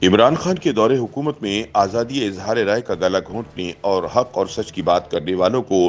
इमरान खान के दौरे हुकूमत में आज़ादी इजहार राय का गला घोंटने और हक और सच की बात करने वालों को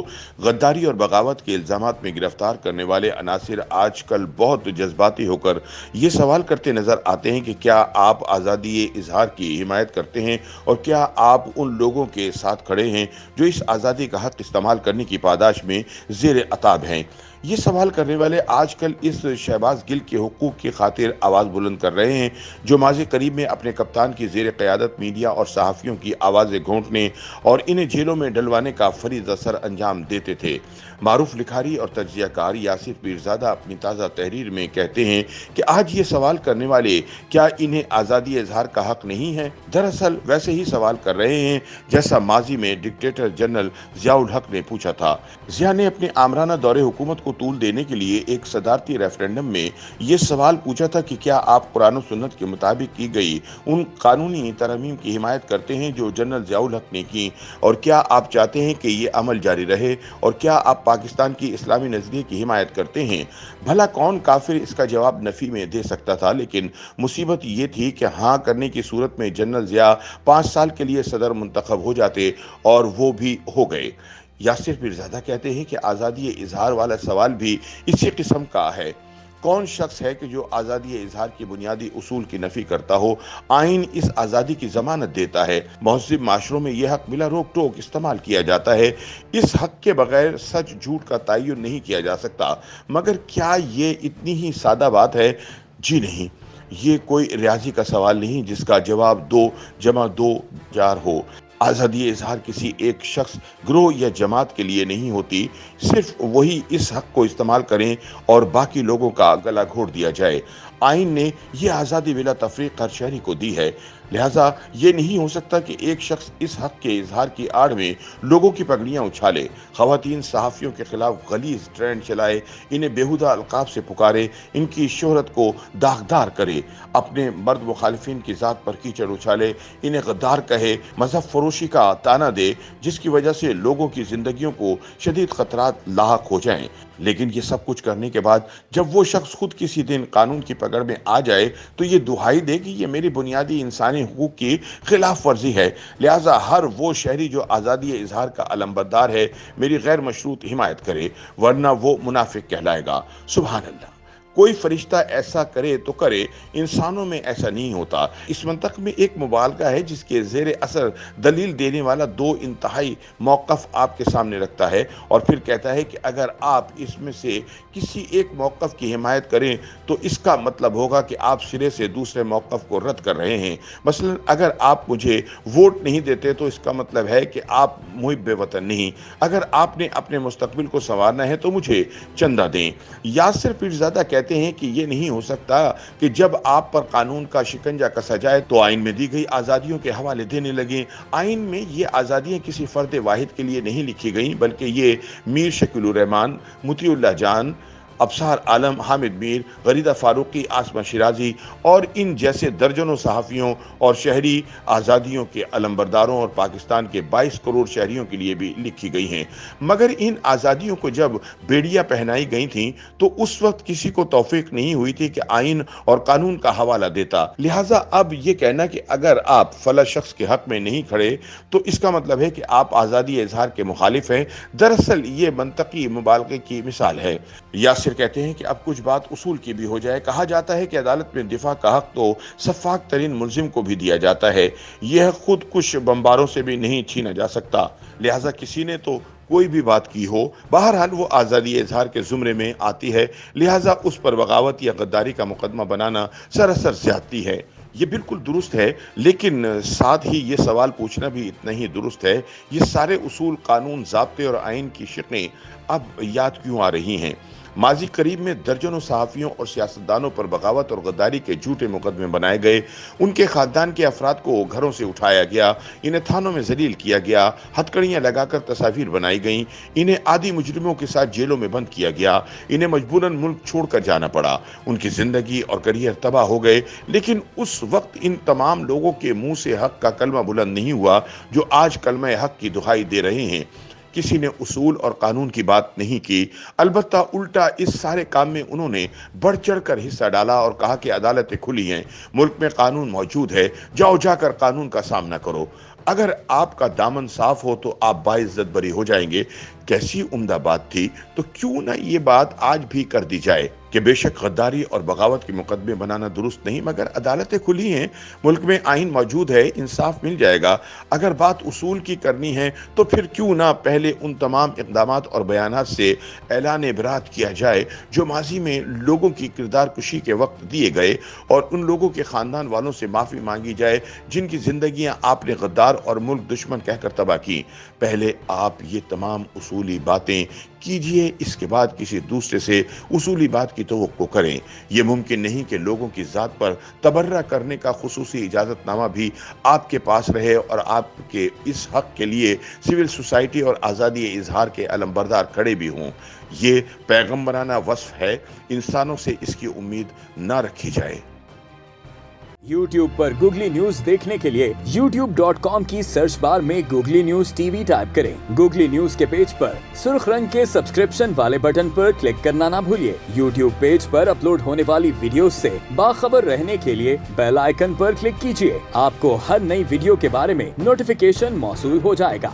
गद्दारी और बगावत के इल्जामात में गिरफ्तार करने वाले अनासिर आजकल बहुत जज्बाती होकर ये सवाल करते नजर आते हैं कि क्या आप आज़ादी इजहार की हिमायत करते हैं और क्या आप उन लोगों के साथ खड़े हैं जो इस आज़ादी का हक इस्तेमाल करने की पादाश में जेर अताब हैं। ये सवाल करने वाले आजकल इस शहबाज गिल के हुकूक की खातिर आवाज़ बुलंद कर रहे हैं जो माज़ी करीब में अपने कप्तान की ज़ेर क़यादत मीडिया और सहाफ़ियों की आवाज़ें घोंटने और इन्हें जेलों में डलवाने का फरीज़ असर अंजाम देते थे। मारूफ लिखारी और तज्ज़ियाकार यासिर पीरज़ादा अपनी ताज़ा तहरीर में कहते हैं कि आज ये सवाल करने वाले क्या इन्हें आज़ादी इजहार का हक नहीं है। दरअसल वैसे ही सवाल कर रहे हैं जैसा माजी में डिक्टेटर जनरल ज़ियाउल हक ने पूछा था। ज़िया ने अपने आमराना दौरे हुकूमत को तूल देने के लिए एक सदारती रेफरेंडम में ये सवाल पूछा था कि क्या आप कुरान और सुन्नत के मुताबिक की गई उन कानूनी तरमीम की हिमायत करते हैं जो जनरल ज़ियाउल हक ने की, और क्या आप चाहते हैं कि ये अमल जारी रहे, और क्या आप पाकिस्तान की इस्लामी नज़रिए की हिमायत करते हैं। भला कौन काफिर इसका जवाब नफ़ी में दे सकता था, लेकिन मुसीबत ये थी कि हाँ करने की सूरत में जनरल ज़िया 5 साल के लिए सदर मुंतखब हो जाते, और वो भी हो गए। यासिर पीरज़ादा कहते हैं कि आज़ादी इजहार वाला सवाल भी इसी किस्म का है। कौन शख्स है कि जो आज़ादी इजहार की बुनियादी उसूल की नफ़ी करता हो। आइन इस आज़ादी की ज़मानत देता है। महज़ब माशरों में यह हक बिला रोक टोक इस्तेमाल किया जाता है। इस हक के बगैर सच झूठ का तयन नहीं किया जा सकता। मगर क्या ये इतनी ही सादा बात है? जी नहीं। ये कोई रियाजी का सवाल नहीं जिसका जवाब 2 जमा 2 4 हो। आज़ादी इजहार किसी एक शख्स, ग्रोह या जमात के लिए नहीं होती। सिर्फ वही इस हक को इस्तेमाल करें और बाकी लोगों का गला घोट दिया जाए। आइन ने यह आज़ादी बिला तफरीक हर शहरी को दी है। लिहाजा ये नहीं हो सकता कि एक शख्स इस हक के इजहार की आड़ में लोगों की पगड़ियां उछाले, खवातीन सहाफ़ियों के खिलाफ गलीज ट्रेंड चलाए, इन्हें बेहुदा अलकाब से पुकारे, इनकी शोहरत को दागदार करे, अपने मर्द मुखालिफिन की ज़ात पर कीचड़ उछाले, इन्हें गद्दार कहे, मजहब फरोशी का ताना दे, जिसकी वजह से लोगों की जिंदगियों को शदीद खतरात लाहक हो जाएं। लेकिन ये सब कुछ करने के बाद जब वो शख्स खुद किसी दिन कानून की पकड़ में आ जाए तो ये दुहाई दे कि ये मेरी बुनियादी इंसानी हुकूक की खिलाफ वर्जी है। लिहाजा हर वो शहरी जो आज़ादी इजहार का अलंबरदार है मेरी गैर मशरूत हिमायत करे, वरना वो मुनाफिक कहलाएगा। सुभान अल्लाह। कोई फरिश्ता ऐसा करे तो करे, इंसानों में ऐसा नहीं होता। इस मंतक में एक मुबालगा है जिसके ज़ेर असर दलील देने वाला 2 इंतहाई मौक़िफ़ आपके सामने रखता है और फिर कहता है कि अगर आप इसमें से किसी एक मौक़िफ़ की हिमायत करें तो इसका मतलब होगा कि आप सिरे से दूसरे मौक़िफ़ को रद्द कर रहे हैं। मसलन अगर आप मुझे वोट नहीं देते तो इसका मतलब है कि आप मुहिब्बे वतन नहीं। अगर आपने अपने मुस्तकबिल को संवारना है तो मुझे चंदा दें। यासिर पीरज़ादा कहते हैं कि ये नहीं हो सकता कि जब आप पर कानून का शिकंजा कसा जाए तो आइन में दी गई आज़ादियों के हवाले देने लगे। आइन में ये आज़ादियाँ किसी फ़र्द वाहिद के लिए नहीं लिखी गई, बल्कि ये मीर शकीलुर रहमान, मुतीउल्लाह जान, अबसार आलम, हामिद मीर, गरीदा फारूकी, आसमा शिराजी और इन जैसे दर्जनों सहाफ़ियों और शहरी आज़ादियों के अलंबरदारों और पाकिस्तान के 22 करोड़ शहरियों के लिए भी लिखी गई हैं। मगर इन आज़ादियों को जब बेड़ियाँ पहनाई गई थीं तो उस वक्त किसी को तौफीक नहीं हुई थी कि आइन और कानून का हवाला देता। लिहाजा अब ये कहना कि अगर आप फला शख्स के हक में नहीं खड़े तो इसका मतलब है कि आप आज़ादी इजहार के मुखालिफ हैं, दरअसल ये मंतकी मुबालगे की मिसाल है। यासिर कहते हैं कि अब कुछ बात उसूल की भी हो जाए। कहा जाता है कि अदालत में दिफा का हक तो सफाक तरीन मुल्जिम को भी दिया जाता है, यह खुद कुछ बम्बारों से भी नहीं छीना जा सकता। लिहाजा किसी ने तो कोई भी बात की हो, बहरहाल वो आज़ादी इजहार के ज़ुमरे में आती है। लिहाजा उस पर बगावत या गद्दारी का मुकदमा बनाना सरासर ज़्यादती है। ये बिल्कुल दुरुस्त है, लेकिन साथ ही ये सवाल पूछना भी इतना ही दुरुस्त है, ये सारे उसूल, कानून, ज़ाब्ते और आइन की शिकनें अब याद क्यों आ रही हैं। माजी करीब में दर्जनों सहाफ़ियों और सियासतदानों पर बगावत और गद्दारी के झूठे मुकदमे बनाए गए, उनके ख़ानदान के अफराद को घरों से उठाया गया, इन्हें थानों में जलील किया गया, हथकड़ियाँ लगाकर तस्वीर बनाई गईं, इन्हें आदि मुजरिमों के साथ जेलों में बंद किया गया, इन्हें मजबूरन मुल्क छोड़कर जाना पड़ा, उनकी ज़िंदगी और करियर तबाह हो गए। लेकिन उस वक्त इन तमाम लोगों के मुंह से हक का कलमा बुलंद नहीं हुआ जो आज कलमा हक की दुहाई दे रहे हैं। किसी ने उसूल और कानून की बात नहीं की। अलबत्ता उल्टा इस सारे काम में उन्होंने बढ़ चढ़ कर हिस्सा डाला और कहा कि अदालतें खुली हैं, मुल्क में कानून मौजूद है, जाओ जाकर कानून का सामना करो। अगर आपका दामन साफ हो तो आप बाइज्जत बरी हो जाएंगे। कैसी उम्दा बात थी। तो क्यों ना ये बात आज भी कर दी जाए कि बेशक गद्दारी और बगावत के मुकदमे बनाना दुरुस्त नहीं, मगर अदालतें खुली हैं, मुल्क में आइन मौजूद है, इंसाफ मिल जाएगा। अगर बात उसूल की करनी है तो फिर क्यों ना पहले उन तमाम इक़दामात और बयानात से ऐलान बरात किया जाए जो माजी में लोगों की किरदार कुशी के वक्त दिए गए, और उन लोगों के ख़ानदान वालों से माफ़ी मांगी जाए जिनकी ज़िंदगियाँ आपने गद्दार और मुल्क दुश्मन कहकर तबाह की। पहले आप ये तमाम उसूली बातें कीजिए, इसके बाद किसी दूसरे से उसूली बात की तवक्को करें। ये मुमकिन नहीं कि लोगों की ज़ात पर तबर्रा करने का खुसूसी इजाज़तनामा भी आपके पास रहे और आपके इस हक़ के लिए सिविल सोसाइटी और आज़ादी इजहार के अलमबरदार खड़े भी हों। ये पैगम्बराना वस्फ़ है, इंसानों से इसकी उम्मीद ना रखी जाए। YouTube पर गूगली न्यूज देखने के लिए youtube.com की सर्च बार में गूगली न्यूज टीवी टाइप करें। गूगली न्यूज के पेज पर सुर्ख रंग के सब्सक्रिप्शन वाले बटन पर क्लिक करना ना भूलिए। YouTube पेज पर अपलोड होने वाली वीडियोस से बाखबर रहने के लिए बेल आइकन पर क्लिक कीजिए। आपको हर नई वीडियो के बारे में नोटिफिकेशन मौसूल हो जाएगा।